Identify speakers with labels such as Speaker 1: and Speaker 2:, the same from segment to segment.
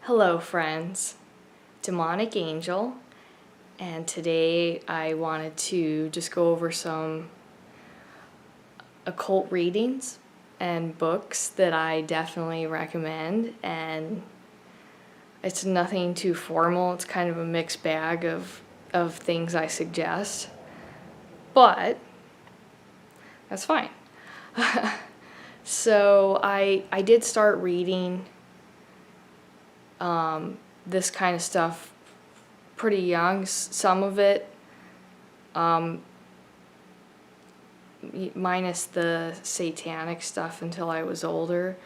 Speaker 1: Hello friends, Demonic Angel, and today I wanted to just go over some occult readings and books that I definitely recommend, and it's nothing too formal. It's kind of a mixed bag of things I suggest, but that's fine. So I did start reading this kind of stuff pretty young. Some of it, minus the satanic stuff, until I was older.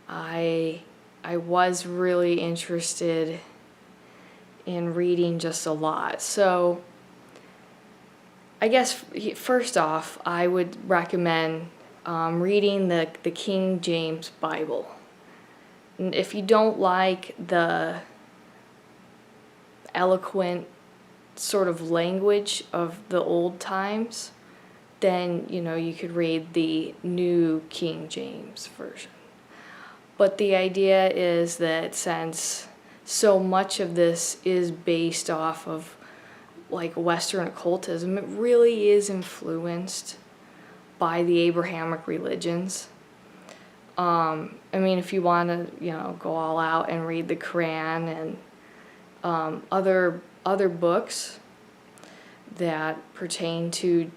Speaker 1: I was really interested in reading just a lot. So I guess first off, I would recommend reading the King James Bible. And if you don't like the eloquent sort of language of the old times, then you could read the New King James Version. But the idea is that since so much of this is based off of like Western occultism, it really is influenced by the Abrahamic religions. I mean, if you want to, go all out and read the Quran and other books that pertain to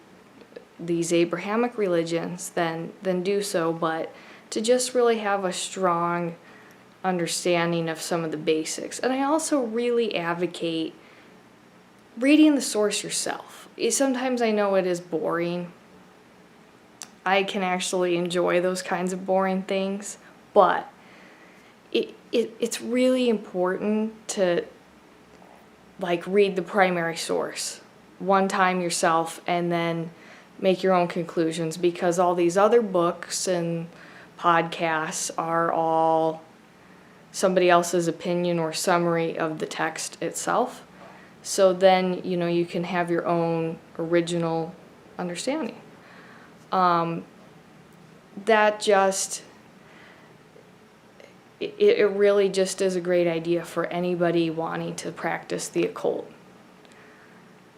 Speaker 1: these Abrahamic religions, then do so. But to just really have a strong understanding of some of the basics. And I also really advocate reading the source yourself. Sometimes I know it is boring. I can actually enjoy those kinds of boring things, but it's really important to read the primary source one time yourself and then make your own conclusions, because all these other books and podcasts are all somebody else's opinion or summary of the text itself. So then, you can have your own original understanding. That just, it really just is a great idea for anybody wanting to practice the occult.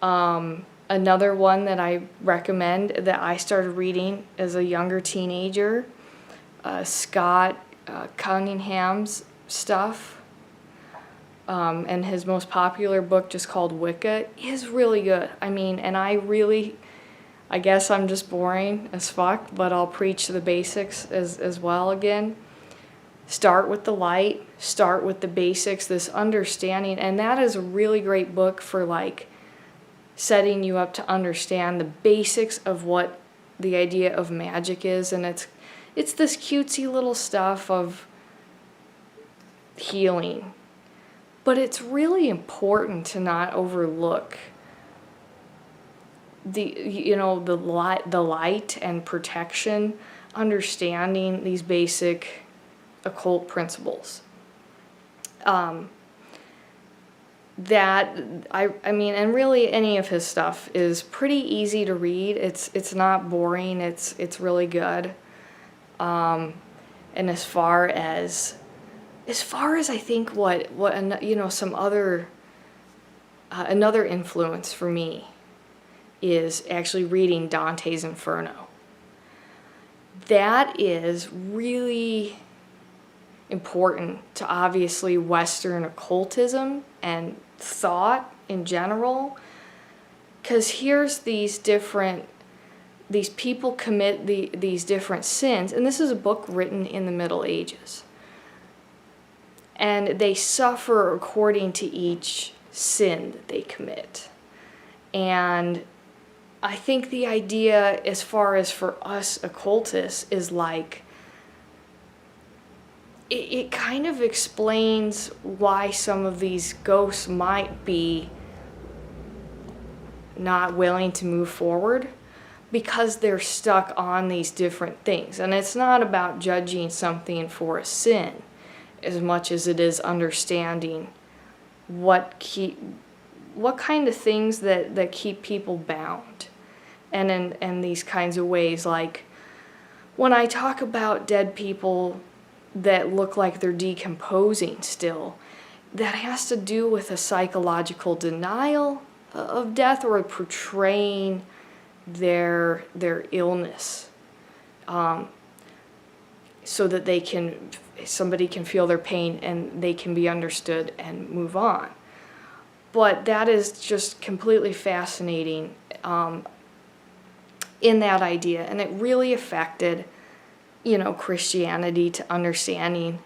Speaker 1: Another one that I recommend that I started reading as a younger teenager, Scott Cunningham's stuff, and his most popular book, just called Wicca, is really good. I mean, and I guess I'm just boring as fuck, but I'll preach the basics as well again. Start with the light, start with the basics, this understanding, and that is a really great book for setting you up to understand the basics of what the idea of magic is. And it's this cutesy little stuff of healing, but it's really important to not overlook the light and protection, understanding these basic occult principles. That I mean, and really any of his stuff is pretty easy to read. It's not boring. It's really good. And as far as I think what some other another influence for me is actually reading Dante's Inferno. That is really important to obviously Western occultism and thought in general, because here's these people commit these different sins, and this is a book written in the Middle Ages, and they suffer according to each sin that they commit. And I think the idea, as far as for us occultists, is it kind of explains why some of these ghosts might be not willing to move forward, because they're stuck on these different things. And it's not about judging something for a sin as much as it is understanding what kind of things that keep people bound. And in these kinds of ways, like when I talk about dead people that look like they're decomposing still, that has to do with a psychological denial of death, or portraying their illness, so that somebody can feel their pain and they can be understood and move on. But that is just completely fascinating in that idea, and it really affected, Christianity, to understanding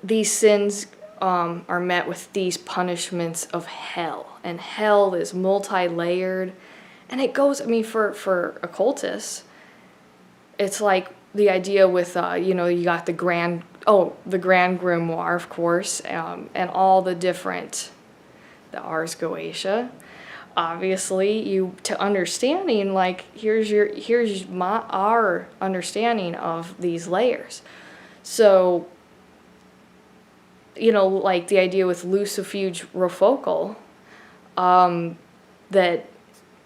Speaker 1: these sins are met with these punishments of hell, and hell is multi-layered, and it goes, for occultists, it's like the idea with, you got the Grand Grimoire, of course, and all the different, the Ars Goetia, obviously, to understanding, like, here's our understanding of these layers. So, like the idea with lucifuge rofocal, that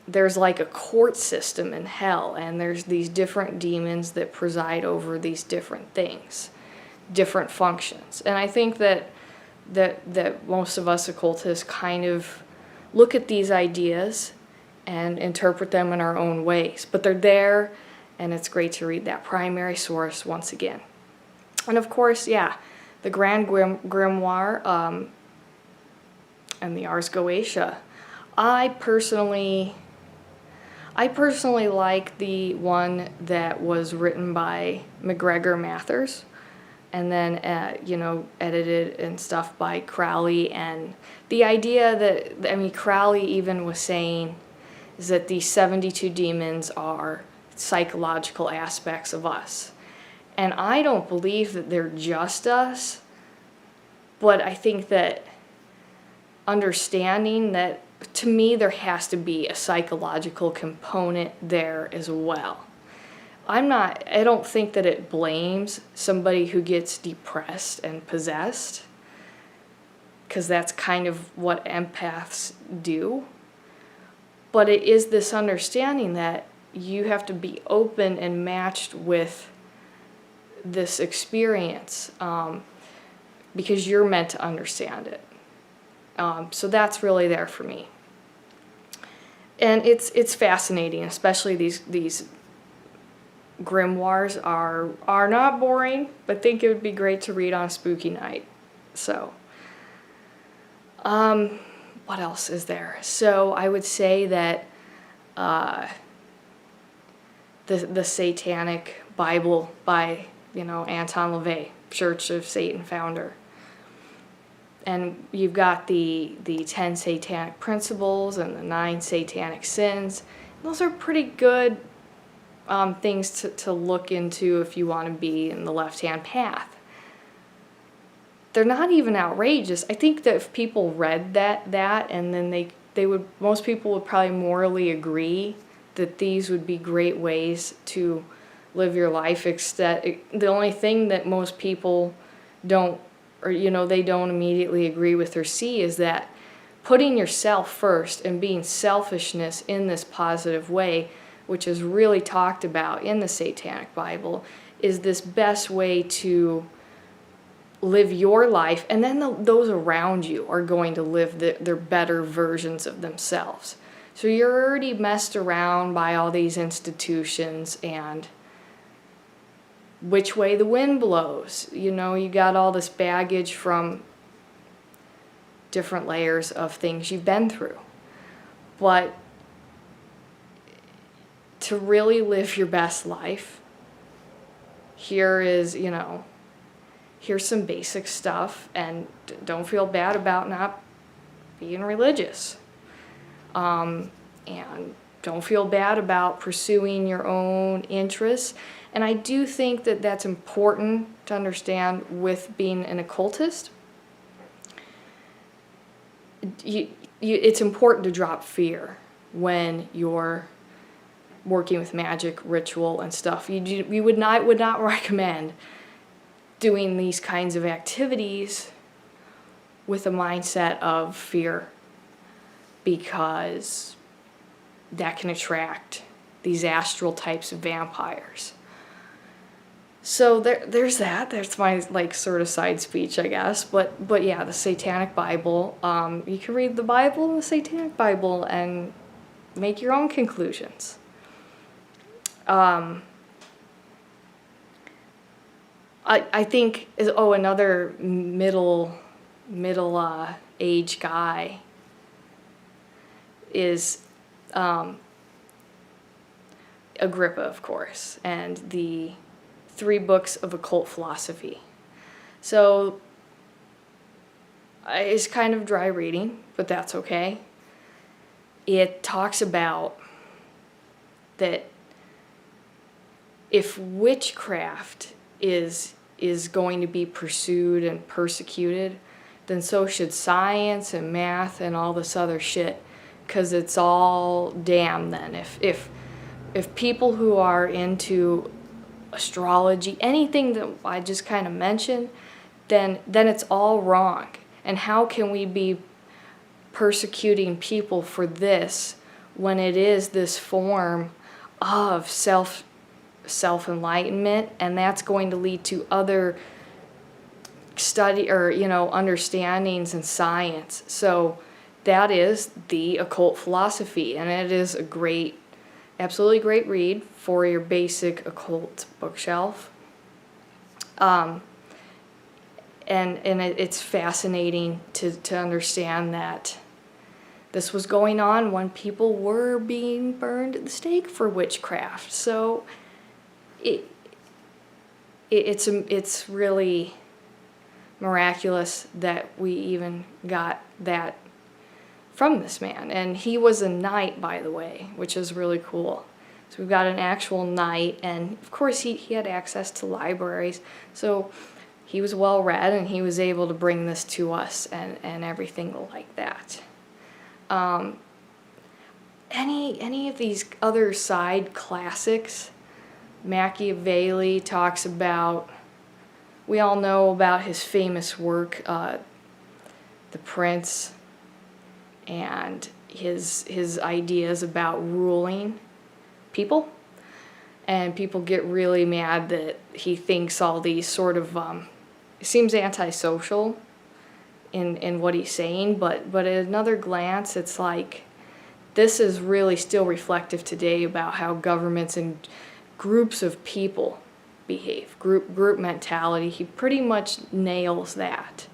Speaker 1: there's like a court system in hell, and there's these different demons that preside over these different things, different functions. And I think that most of us occultists kind of look at these ideas and interpret them in our own ways. But they're there, and it's great to read that primary source once again. And of course, the Grand Grimoire and the Ars Goetia. I personally like the one that was written by MacGregor Mathers, and then edited and stuff by Crowley. And the idea that, Crowley even was saying is that these 72 demons are psychological aspects of us. And I don't believe that they're just us, but I think that understanding that, to me, there has to be a psychological component there as well. I don't think that it blames somebody who gets depressed and possessed, because that's kind of what empaths do. But it is this understanding that you have to be open and matched with this experience, because you're meant to understand it. So that's really there for me. And it's fascinating, especially these grimoires are not boring, but I think it would be great to read on a spooky night. So, what else is there? So I would say that the Satanic Bible by Anton LaVey, Church of Satan founder. And you've got the 10 satanic principles and the 9 satanic sins. Those are pretty good things to look into if you want to be in the left-hand path. They're not even outrageous. I think that if people read that and then most people would probably morally agree that these would be great ways to live your life. The only thing that most people don't, or they don't immediately agree with or see, is that putting yourself first and being selfishness in this positive way, which is really talked about in the Satanic Bible, is this best way to live your life, and then those around you are going to live their better versions of themselves. So you're already messed around by all these institutions and which way the wind blows. You got all this baggage from different layers of things you've been through. But to really live your best life, here's some basic stuff, and don't feel bad about not being religious. And don't feel bad about pursuing your own interests. And I do think that that's important to understand with being an occultist. It's important to drop fear when you're working with magic, ritual, and stuff. We would not recommend doing these kinds of activities with a mindset of fear, because that can attract these astral types of vampires. So there's that. That's my like sort of side speech, I guess. But yeah, the Satanic Bible. You can read the Bible and the Satanic Bible and make your own conclusions. I think another middle age guy is Agrippa, of course, and the 3 books of Occult Philosophy. So it's kind of dry reading, but that's okay. It talks about that if witchcraft is going to be pursued and persecuted, then so should science and math and all this other shit, because it's all damned then. If people who are into astrology, anything that I just kind of mentioned, then it's all wrong. And how can we be persecuting people for this when it is this form of self-enlightenment, and that's going to lead to other study or understandings in science. So that is the Occult Philosophy, and it is a absolutely great read for your basic occult bookshelf. And it's fascinating to understand that this was going on when people were being burned at the stake for witchcraft. So it's really miraculous that we even got that from this man. And he was a knight, by the way, which is really cool. So we've got an actual knight, and of course he had access to libraries, so he was well read, and he was able to bring this to us and everything like that. Any of these other side classics, Machiavelli talks about, we all know about his famous work, The Prince, and his ideas about ruling people. And people get really mad that he thinks all these sort of, it seems antisocial in what he's saying, but at another glance, it's like, this is really still reflective today about how governments and groups of people behave, group mentality. He pretty much nails that.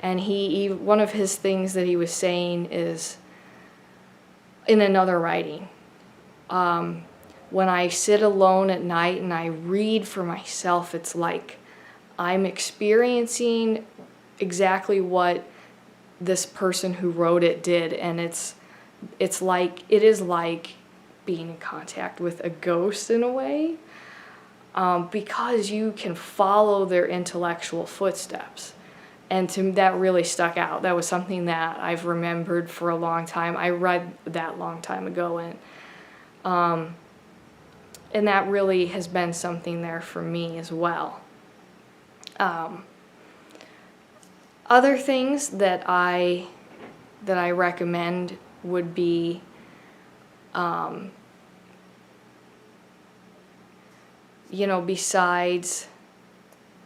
Speaker 1: And he one of his things that he was saying is, in another writing, when I sit alone at night and I read for myself, it's like I'm experiencing exactly what this person who wrote it did, and it is like being in contact with a ghost in a way, because you can follow their intellectual footsteps. And that really stuck out. That was something that I've remembered for a long time. I read that long time ago, and that really has been something there for me as well. Other things that I recommend would be besides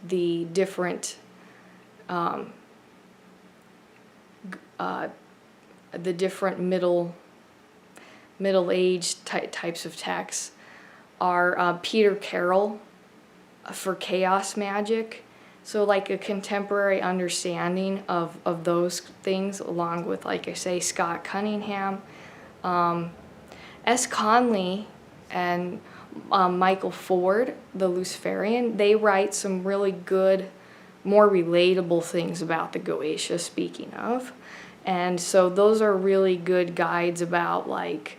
Speaker 1: the different middle-aged types of texts are Peter Carroll for chaos magic. So like a contemporary understanding of those things, along with, like I say, Scott Cunningham, S. Conley, and Michael Ford, the Luciferian. They write some really good, more relatable things about the Goetia, speaking of. And so those are really good guides about, like,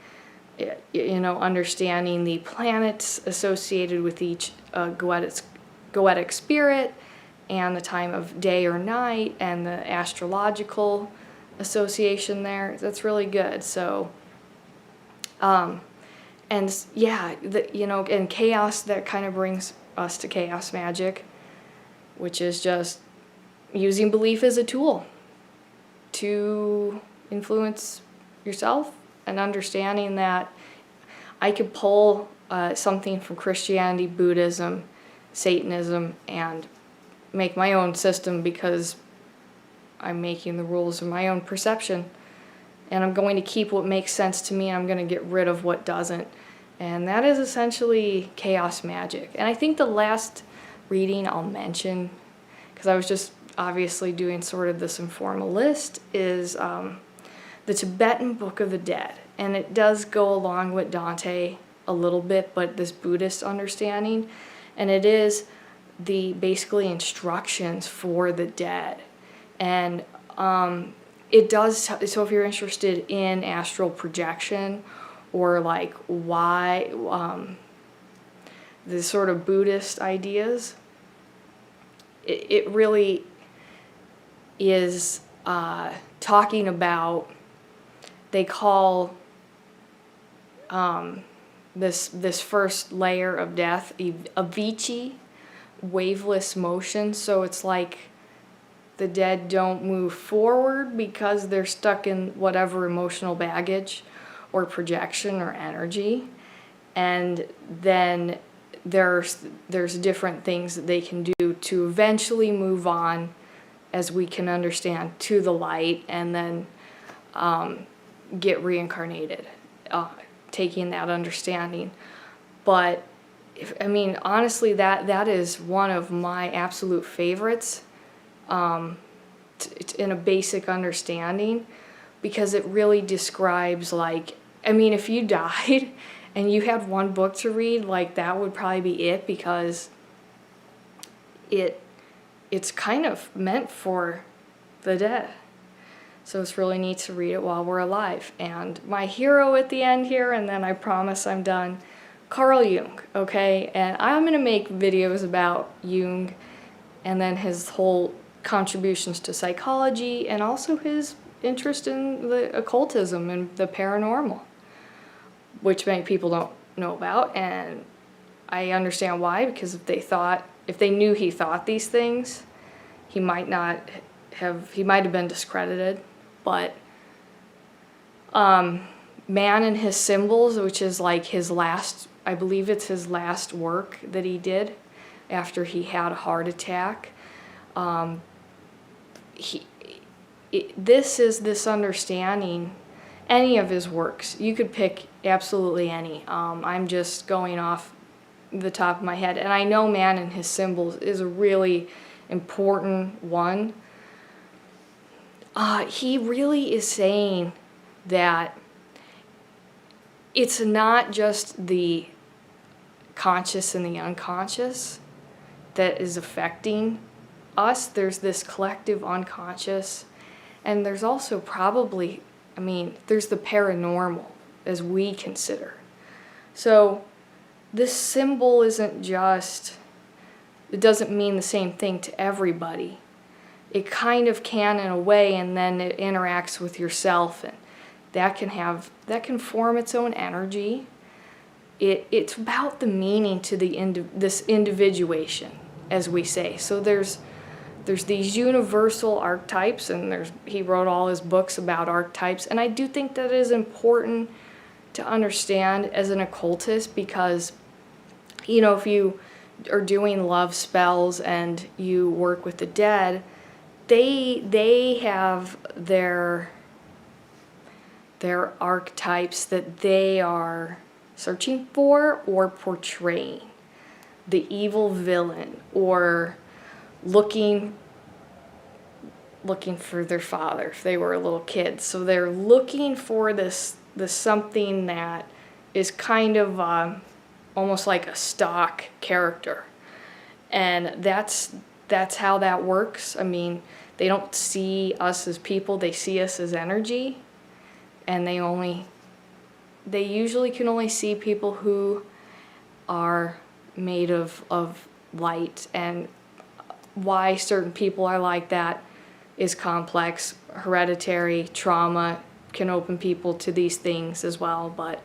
Speaker 1: understanding the planets associated with each goetic spirit, and the time of day or night, and the astrological association there. That's really good. So, and chaos, that kind of brings us to chaos magic, which is just using belief as a tool to influence yourself, and understanding that I could pull something from Christianity, Buddhism, Satanism and make my own system, because I'm making the rules of my own perception. And I'm going to keep what makes sense to me, and I'm going to get rid of what doesn't. And that is essentially chaos magic. And I think the last reading I'll mention, because I was just obviously doing sort of this informal list, is the Tibetan Book of the Dead. And it does go along with Dante a little bit, but this Buddhist understanding. And it is the basically instructions for the dead. And it does, so if you're interested in astral projection, or like why the sort of Buddhist ideas, it really is talking about, they call this first layer of death Avicii, waveless motion. So it's like the dead don't move forward because they're stuck in whatever emotional baggage or projection or energy. And then there's different things that they can do to eventually move on, as we can understand, to the light, and then get reincarnated, taking that understanding. But honestly, that is one of my absolute favorites in a basic understanding, because it really describes, like, if you died and you had one book to read, like, that would probably be it, because it's kind of meant for the dead. So it's really neat to read it while we're alive. And my hero at the end here, and then I promise I'm done, Carl Jung, okay? And I'm going to make videos about Jung and then his whole contributions to psychology, and also his interest in the occultism and the paranormal, which many people don't know about. And I understand why, because if they knew he thought these things, he might have been discredited. But Man and His Symbols, which is like his last, I believe it's his last work that he did after he had a heart attack. This is this understanding, any of his works. You could pick absolutely any. I'm just going off the top of my head. And I know Man and His Symbols is a really important one. He really is saying that it's not just the conscious and the unconscious that is affecting us. There's this collective unconscious, and there's also probably, there's the paranormal as we consider. So this symbol isn't just, it doesn't mean the same thing to everybody. It kind of can in a way, and then it interacts with yourself, and that can form its own energy. It's about the meaning to this individuation, as we say. So there's these universal archetypes, and he wrote all his books about archetypes, and I do think that is important to understand as an occultist, because if you are doing love spells and you work with the dead, they have their archetypes that they are searching for or portraying. The evil villain, or looking for their father if they were a little kid. So they're looking for this something that is kind of almost like a stock character. And that's how that works. They don't see us as people, they see us as energy. And they usually can only see people who are made of light. And why certain people are like that is complex. Hereditary trauma can open people to these things as well. But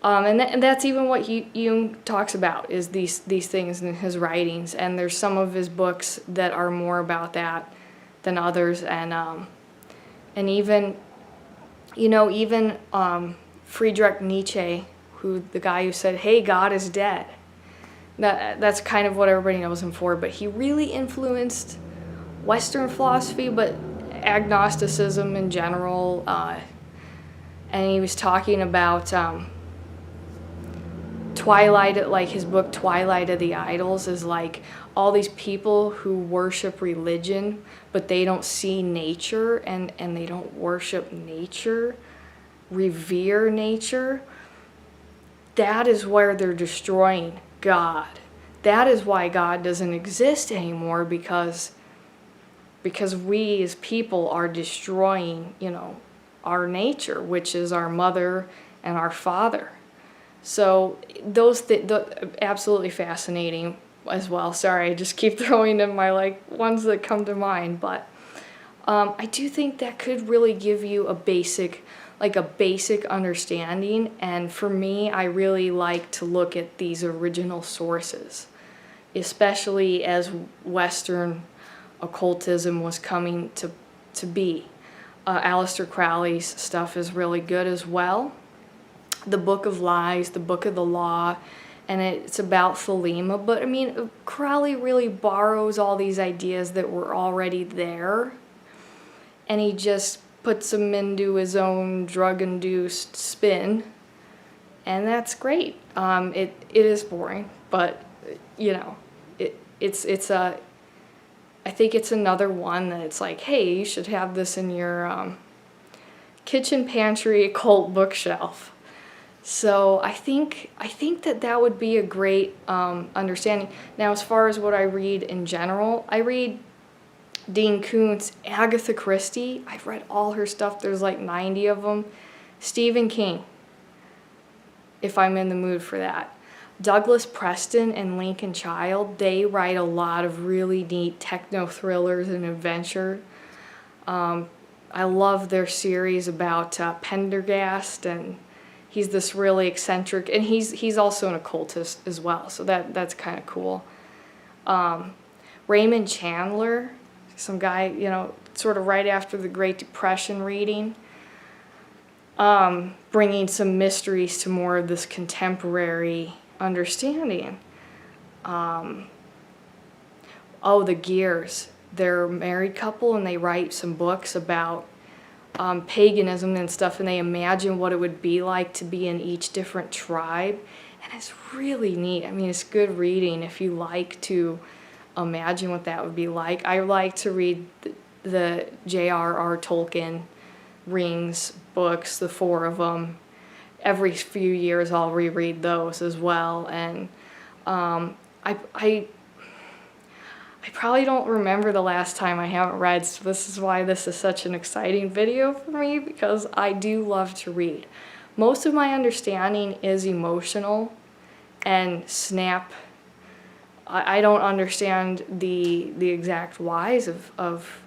Speaker 1: and that's even what Jung talks about, is these things in his writings. And there's some of his books that are more about that than others. And even Friedrich Nietzsche, the guy who said, "Hey, God is dead." That's kind of what everybody knows him for, but he really influenced Western philosophy, but agnosticism in general, and he was talking about Twilight, like his book Twilight of the Idols is like all these people who worship religion, but they don't see nature, and they don't worship nature, revere nature. That is where they're destroying God. That is why God doesn't exist anymore, because we as people are destroying, our nature, which is our mother and our father. So those absolutely fascinating as well. Sorry, I just keep throwing in my ones that come to mind, but I do think that could really give you a basic understanding. And for me, I really like to look at these original sources, especially as Western occultism was coming to be. Aleister Crowley's stuff is really good as well. The Book of Lies, the Book of the Law, and it's about Thelema. But I mean, Crowley really borrows all these ideas that were already there, and he just puts them into his own drug-induced spin, and that's great. It is boring, but I think it's another one that it's like, hey, you should have this in your kitchen pantry occult bookshelf. So I think that would be a great understanding. Now, as far as what I read in general, I read Dean Koontz, Agatha Christie. I've read all her stuff. There's like 90 of them. Stephen King, if I'm in the mood for that. Douglas Preston and Lincoln Child, they write a lot of really neat techno thrillers and adventure. I love their series about Pendergast, and he's this really eccentric, and he's also an occultist as well, so that's kind of cool. Raymond Chandler, some guy, sort of right after the Great Depression reading, bringing some mysteries to more of this contemporary understanding. The Gears, they're a married couple, and they write some books about paganism and stuff, and they imagine what it would be like to be in each different tribe, and it's really neat. I mean, it's good reading if you like to imagine what that would be like. I like to read the J.R.R. Tolkien Rings books, the 4 of them. Every few years I'll reread those as well, and I probably don't remember the last time I haven't read, so this is why this is such an exciting video for me, because I do love to read. Most of my understanding is emotional and snap. I don't understand the exact whys of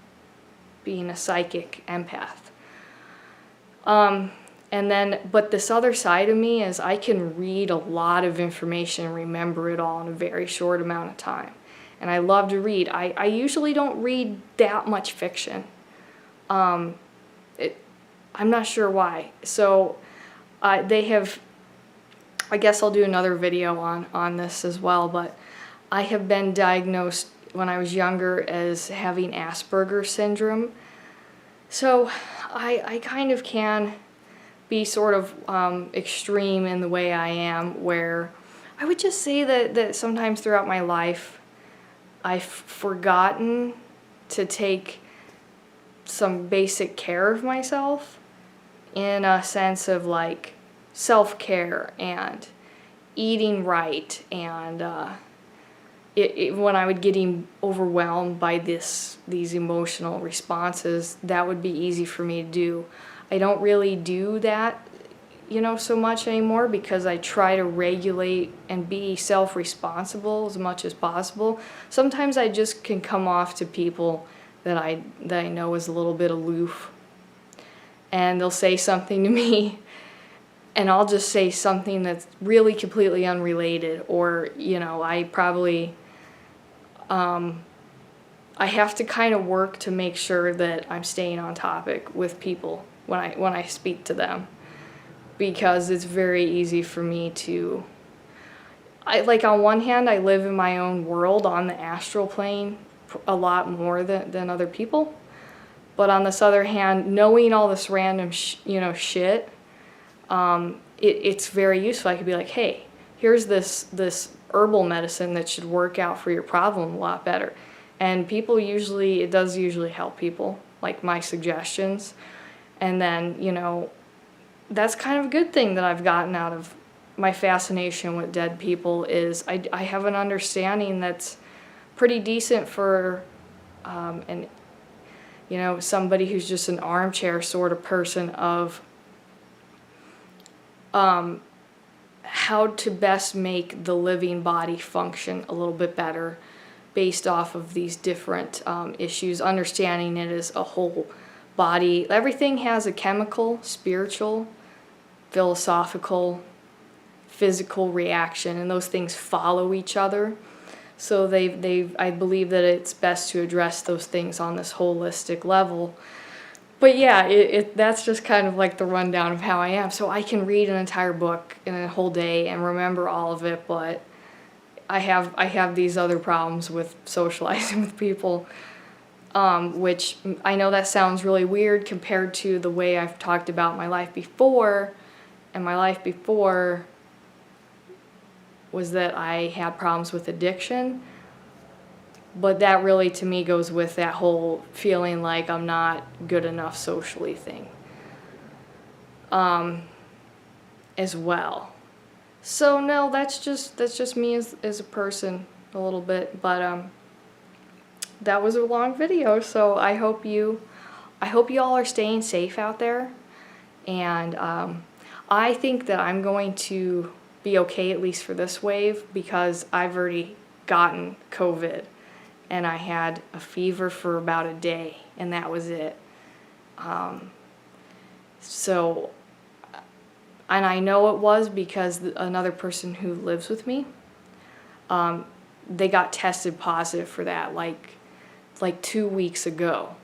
Speaker 1: being a psychic empath. But this other side of me is I can read a lot of information and remember it all in a very short amount of time. And I love to read. I usually don't read that much fiction. I'm not sure why. So they have, I guess I'll do another video on this as well, but I have been diagnosed when I was younger as having Asperger's syndrome. So I kind of can be sort of extreme in the way I am, where I would just say that sometimes throughout my life I've forgotten to take some basic care of myself, in a sense of like self-care and eating right, and when I would get overwhelmed by these emotional responses, that would be easy for me to do. I don't really do that, so much anymore, because I try to regulate and be self-responsible as much as possible. Sometimes I just can come off to people that I know is a little bit aloof, and they'll say something to me, and I'll just say something that's really completely unrelated, or I probably I have to kind of work to make sure that I'm staying on topic with people when I speak to them, because it's very easy for me to like on one hand, I live in my own world on the astral plane a lot more than other people. But on this other hand, knowing all this random shit, it's very useful. I could be like, hey, here's this herbal medicine that should work out for your problem a lot better. And people it does usually help people, like my suggestions. And then, that's kind of a good thing that I've gotten out of my fascination with dead people is I have an understanding that's pretty decent for somebody who's just an armchair sort of person of how to best make the living body function a little bit better based off of these different issues, understanding it as a whole body. Everything has a chemical, spiritual, philosophical, physical reaction, and those things follow each other. So I believe that it's best to address those things on this holistic level. But yeah, that's just kind of like the rundown of how I am. So I can read an entire book in a whole day and remember all of it, but I have these other problems with socializing with people, which I know that sounds really weird compared to the way I've talked about my life before, and my life before was that I had problems with addiction. But that really, to me, goes with that whole feeling like I'm not good enough socially thing as well. So no, that's just me as a person a little bit. But that was a long video, so I hope you all are staying safe out there. And I think that I'm going to be okay, at least for this wave, because I've already gotten COVID. And I had a fever for about a day, and that was it. And I know it was because another person who lives with me, they got tested positive for that like 2 weeks ago,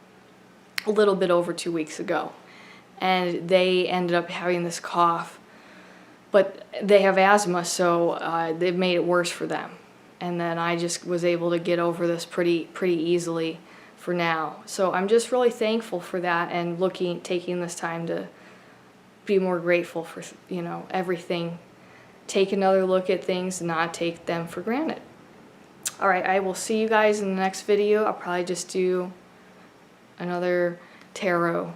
Speaker 1: a little bit over 2 weeks ago. And they ended up having this cough, but they have asthma, so they've made it worse for them. And then I just was able to get over this pretty easily for now. So I'm just really thankful for that, and taking this time to be more grateful for, everything. Take another look at things, not take them for granted. All right, I will see you guys in the next video. I'll probably just do another tarot